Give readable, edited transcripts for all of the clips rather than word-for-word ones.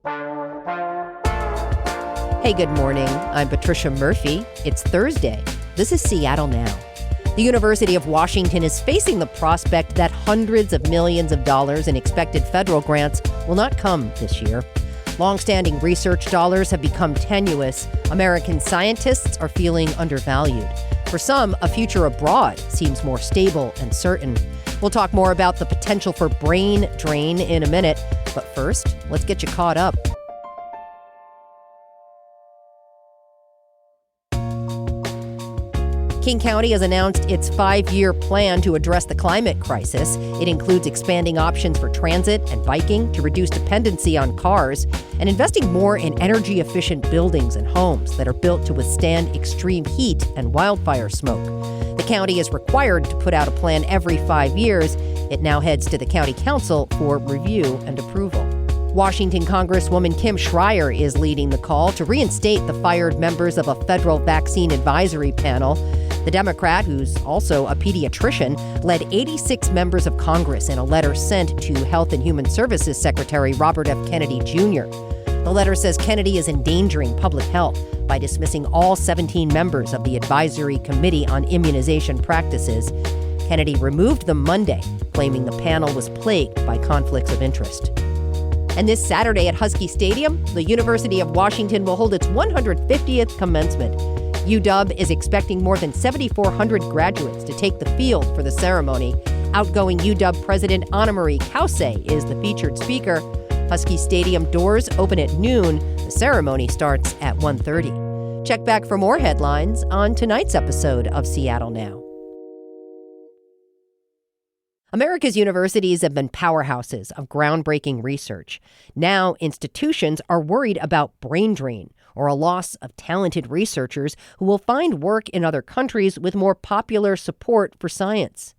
Hey, good morning. I'm Patricia Murphy. It's Thursday. This is Seattle Now. The University of Washington is facing the prospect that hundreds of millions of dollars in expected federal grants will not come this year. Longstanding research dollars have become tenuous. American scientists are feeling undervalued. For some, a future abroad seems more stable and certain. We'll talk more about the potential for brain drain in a minute. But first, let's get you caught up. King County has announced its 5-year plan to address the climate crisis. It includes expanding options for transit and biking to reduce dependency on cars and investing more in energy-efficient buildings and homes that are built to withstand extreme heat and wildfire smoke. The county is required to put out a plan every 5 years. It now heads to the county council for review and approval. Washington Congresswoman Kim Schreier is leading the call to reinstate the fired members of a federal vaccine advisory panel. The Democrat, who's also a pediatrician, led 86 members of Congress in a letter sent to Health and Human Services Secretary Robert F. Kennedy Jr. The letter says Kennedy is endangering public health by dismissing all 17 members of the Advisory Committee on Immunization Practices. Kennedy removed them Monday, claiming the panel was plagued by conflicts of interest. And this Saturday at Husky Stadium, the University of Washington will hold its 150th commencement. UW is expecting more than 7,400 graduates to take the field for the ceremony. Outgoing UW President Anna-Marie Kause is the featured speaker. Husky Stadium doors open at noon. The ceremony starts at 1:30. Check back for more headlines on tonight's episode of Seattle Now. America's universities have been powerhouses of groundbreaking research. Now, institutions are worried about brain drain, or a loss of talented researchers who will find work in other countries with more popular support for science.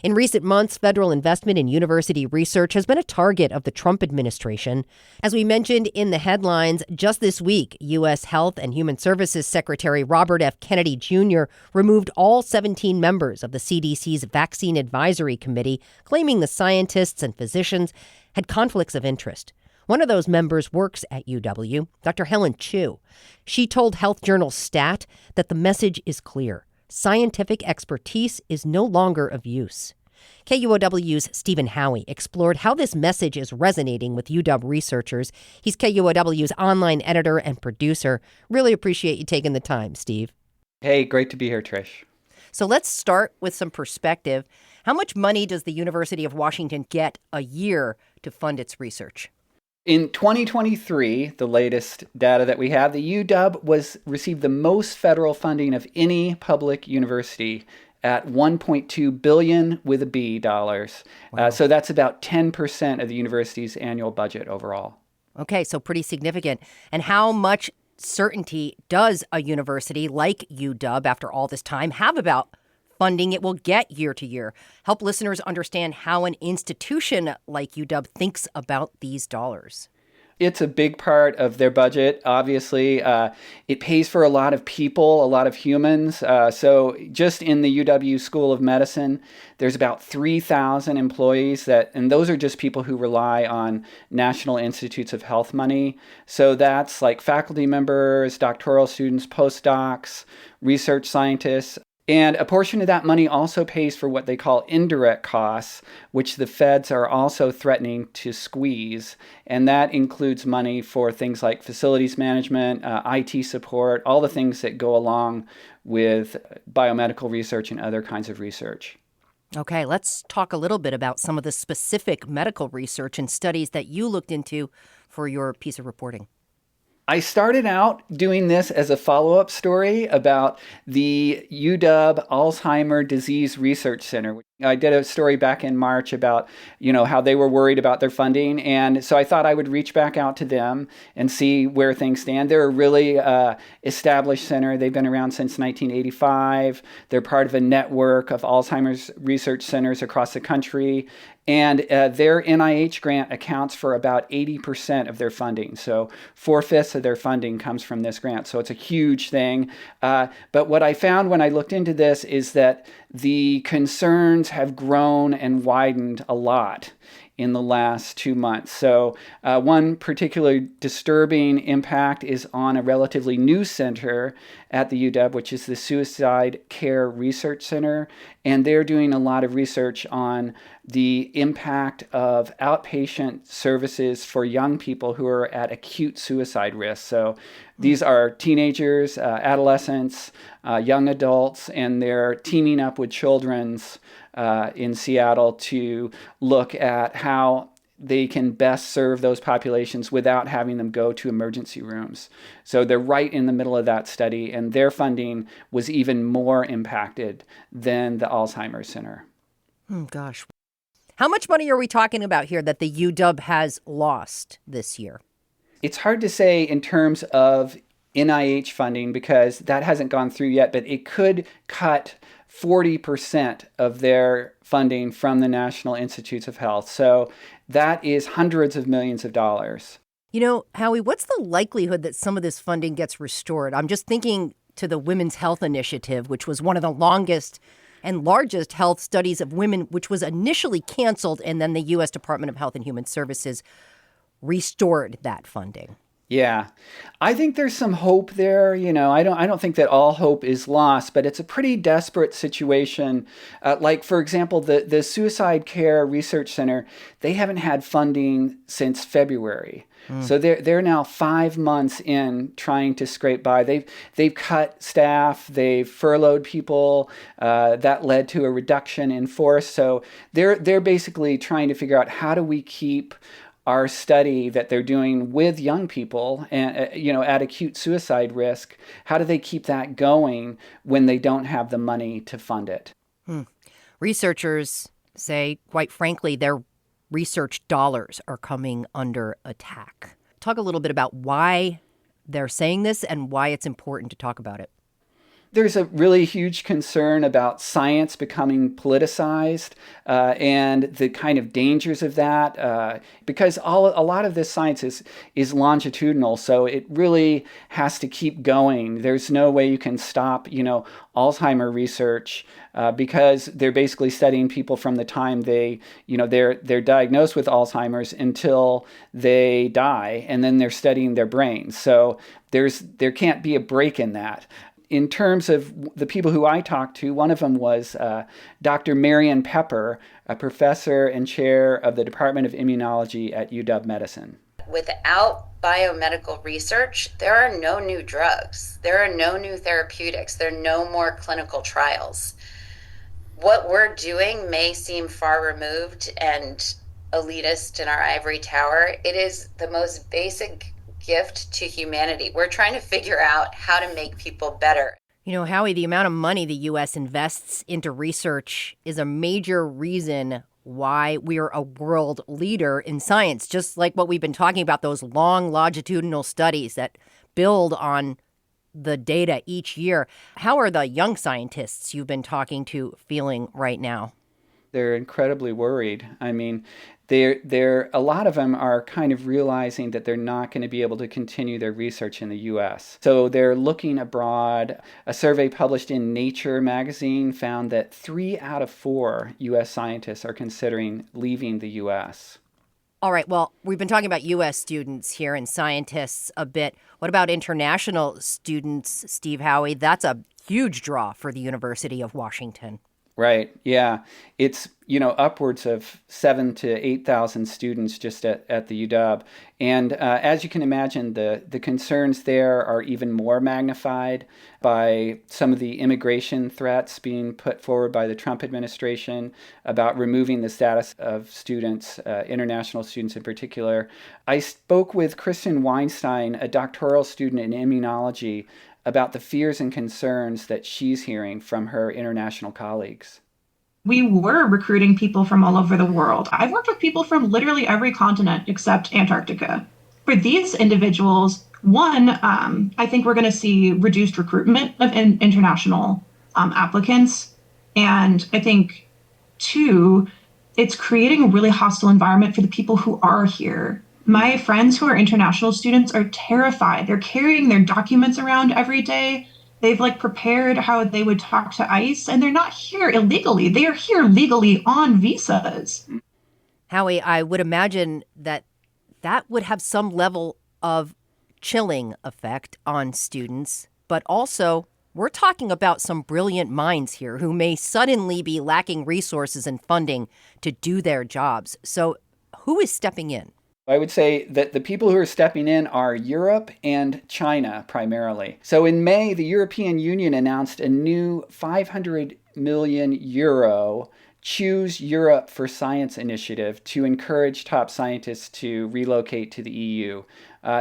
In recent months, federal investment in university research has been a target of the Trump administration. As we mentioned in the headlines, just this week, U.S. Health and Human Services Secretary Robert F. Kennedy Jr. removed all 17 members of the CDC's Vaccine Advisory Committee, claiming the scientists and physicians had conflicts of interest. One of those members works at UW, Dr. Helen Chu. She told Health Journal Stat that the message is clear. Scientific expertise is no longer of use. KUOW's Stephen Howey explored how this message is resonating with UW researchers. He's KUOW's online editor and producer. Really appreciate you taking the time, Steve. Hey, great to be here, Trish. So let's start with some perspective. How much money does the University of Washington get a year to fund its research? In 2023, the latest data that we have, the UW received the most federal funding of any public university at $1.2 billion with a B dollars. Wow. So that's about 10% of the university's annual budget overall. Okay, so pretty significant. And how much certainty does a university like UW, after all this time, have about funding it will get year to year? Help listeners understand how an institution like UW thinks about these dollars. It's a big part of their budget. Obviously, it pays for a lot of people, a lot of humans. So just in the UW School of Medicine, there's about 3,000 employees and those are just people who rely on National Institutes of Health money. So that's like faculty members, doctoral students, postdocs, research scientists. And a portion of that money also pays for what they call indirect costs, which the feds are also threatening to squeeze. And that includes money for things like facilities management, IT support, all the things that go along with biomedical research and other kinds of research. Okay, let's talk a little bit about some of the specific medical research and studies that you looked into for your piece of reporting. I started out doing this as a follow-up story about the UW Alzheimer Disease Research Center. I did a story back in March about, how they were worried about their funding. And so I thought I would reach back out to them and see where things stand. They're a really established center. They've been around since 1985. They're part of a network of Alzheimer's research centers across the country. And their NIH grant accounts for about 80% of their funding. So 4/5 of their funding comes from this grant. So it's a huge thing. But what I found when I looked into this is that the concerns have grown and widened a lot. in the last 2 months. So one particularly disturbing impact is on a relatively new center at the UW, which is the Suicide Care Research Center. And they're doing a lot of research on the impact of outpatient services for young people who are at acute suicide risk. So these are teenagers, adolescents, young adults, and they're teaming up with children's in Seattle to look at how they can best serve those populations without having them go to emergency rooms. So they're right in the middle of that study, and their funding was even more impacted than the Alzheimer's Center. Oh, gosh. How much money are we talking about here that the UW has lost this year? It's hard to say in terms of NIH funding because that hasn't gone through yet, but it could cut 40% of their funding from the National Institutes of Health. So that is hundreds of millions of dollars. You know, Howie, what's the likelihood that some of this funding gets restored? I'm just thinking to the Women's Health Initiative, which was one of the longest and largest health studies of women, which was initially canceled, and then the U.S. Department of Health and Human Services restored that funding. Yeah, I think there's some hope there. I don't think that all hope is lost, but it's a pretty desperate situation. Like, for example, the Suicide Care Research Center, they haven't had funding since February. So they're now 5 months in trying to scrape by. They've cut staff, they've furloughed people. That led to a reduction in force. So they're basically trying to figure out how do we keep our study that they're doing with young people and at acute suicide risk. How do they keep that going when they don't have the money to fund it? Researchers say, quite frankly, their research dollars are coming under attack. Talk a little bit about why they're saying this and why it's important to talk about it. There's a really huge concern about science becoming politicized and the kind of dangers of that because a lot of this science is longitudinal, so it really has to keep going. There's no way you can stop, Alzheimer research because they're basically studying people from the time they're diagnosed with Alzheimer's until they die, and then they're studying their brains. So there can't be a break in that. In terms of the people who I talked to, one of them was Dr. Marion Pepper, a professor and chair of the Department of Immunology at UW-Medicine. Without biomedical research, there are no new drugs. There are no new therapeutics. There are no more clinical trials. What we're doing may seem far removed and elitist in our ivory tower. It is the most basic gift to humanity. We're trying to figure out how to make people better. Howie, the amount of money the U.S. invests into research is a major reason why we are a world leader in science, just like what we've been talking about, those long longitudinal studies that build on the data each year. How are the young scientists you've been talking to feeling right now? They're incredibly worried. I mean, a lot of them are kind of realizing that they're not going to be able to continue their research in the U.S. So they're looking abroad. A survey published in Nature magazine found that 3 out of 4 U.S. scientists are considering leaving the U.S. All right. Well, we've been talking about U.S. students here and scientists a bit. What about international students, Steve Howie? That's a huge draw for the University of Washington. Right. Yeah. It's, upwards of 7,000 to 8,000 students just at the UW. And as you can imagine, the concerns there are even more magnified by some of the immigration threats being put forward by the Trump administration about removing the status of students, international students in particular. I spoke with Kristen Weinstein, a doctoral student in immunology, about the fears and concerns that she's hearing from her international colleagues. We were recruiting people from all over the world. I've worked with people from literally every continent except Antarctica. For these individuals, one, I think we're going to see reduced recruitment of international applicants. And I think, two, it's creating a really hostile environment for the people who are here. My friends who are international students are terrified. They're carrying their documents around every day. They've prepared how they would talk to ICE, and they're not here illegally. They are here legally on visas. Howie, I would imagine that would have some level of chilling effect on students, but also we're talking about some brilliant minds here who may suddenly be lacking resources and funding to do their jobs. So who is stepping in? I would say that the people who are stepping in are Europe and China primarily. So in May, the European Union announced a new 500 million euro Choose Europe for Science initiative to encourage top scientists to relocate to the EU.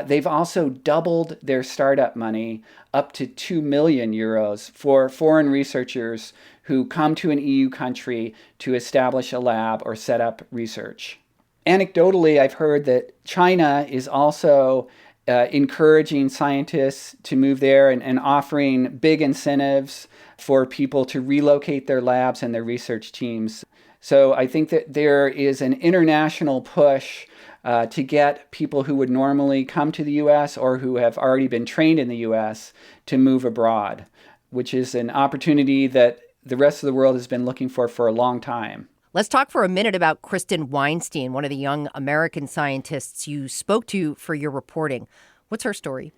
They've also doubled their startup money up to 2 million euros for foreign researchers who come to an EU country to establish a lab or set up research. Anecdotally, I've heard that China is also encouraging scientists to move there and offering big incentives for people to relocate their labs and their research teams. So I think that there is an international push to get people who would normally come to the U.S. or who have already been trained in the U.S. to move abroad, which is an opportunity that the rest of the world has been looking for a long time. Let's talk for a minute about Kristen Weinstein, one of the young American scientists you spoke to for your reporting. What's her story?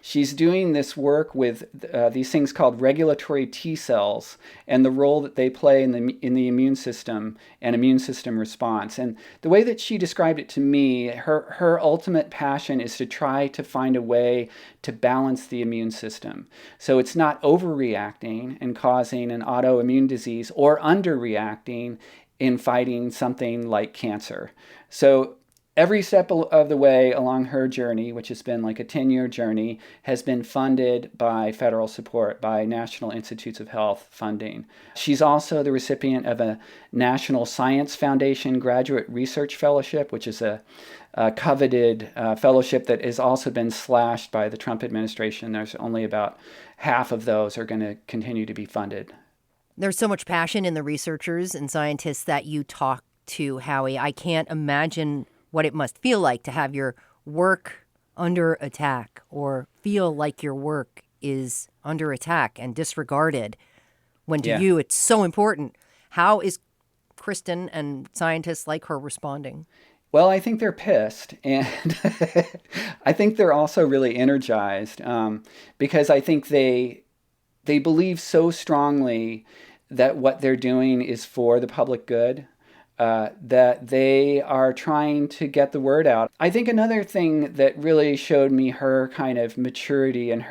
She's doing this work with these things called regulatory T cells and the role that they play in the immune system and immune system response. And the way that she described it to me, her ultimate passion is to try to find a way to balance the immune system. So it's not overreacting and causing an autoimmune disease or underreacting in fighting something like cancer. So every step of the way along her journey, which has been like a 10-year journey, has been funded by federal support, by National Institutes of Health funding. She's also the recipient of a National Science Foundation Graduate Research Fellowship, which is a coveted fellowship that has also been slashed by the Trump administration. There's only about half of those are going to continue to be funded. There's so much passion in the researchers and scientists that you talk to, Howie. I can't imagine what it must feel like to have your work under attack or feel like your work is under attack and disregarded when to you it's so important. How is Kristen and scientists like her responding? Well, I think they're pissed, and I think they're also really energized because I think they believe so strongly that what they're doing is for the public good. That they are trying to get the word out. I think another thing that really showed me her kind of maturity and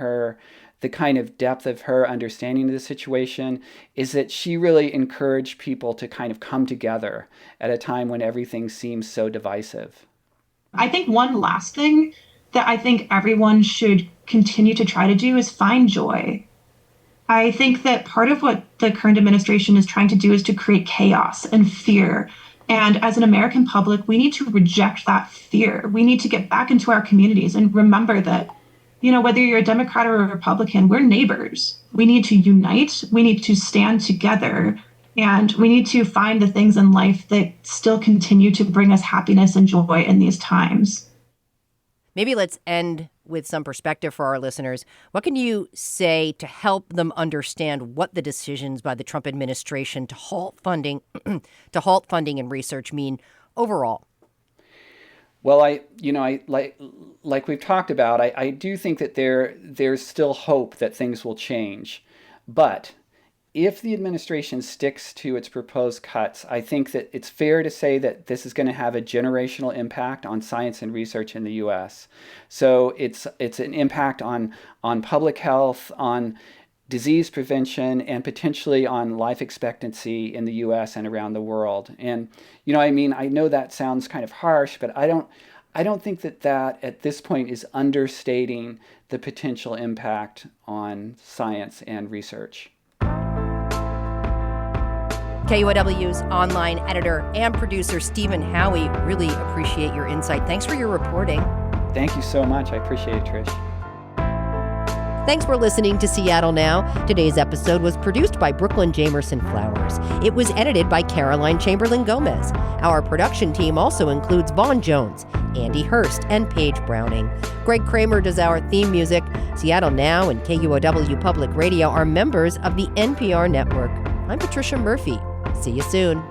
the kind of depth of her understanding of the situation is that she really encouraged people to kind of come together at a time when everything seems so divisive. I think one last thing that I think everyone should continue to try to do is find joy. I think that part of what the current administration is trying to do is to create chaos and fear. And as an American public, we need to reject that fear. We need to get back into our communities and remember that, whether you're a Democrat or a Republican, we're neighbors. We need to unite. We need to stand together. And we need to find the things in life that still continue to bring us happiness and joy in these times. Maybe let's end with some perspective for our listeners. What can you say to help them understand what the decisions by the Trump administration to halt funding in research mean overall? Well, I like we've talked about, I do think that there's still hope that things will change. But if the administration sticks to its proposed cuts, I think that it's fair to say that this is going to have a generational impact on science and research in the U.S. So it's an impact on public health, on disease prevention, and potentially on life expectancy in the U.S. and around the world. And I know that sounds kind of harsh, but I don't think that at this point is understating the potential impact on science and research. KUOW's online editor and producer, Stephen Howie, really appreciate your insight. Thanks for your reporting. Thank you so much. I appreciate it, Trish. Thanks for listening to Seattle Now. Today's episode was produced by Brooklyn Jamerson Flowers. It was edited by Caroline Chamberlain Gomez. Our production team also includes Vaughn Jones, Andy Hurst, and Paige Browning. Greg Kramer does our theme music. Seattle Now and KUOW Public Radio are members of the NPR network. I'm Patricia Murphy. See you soon.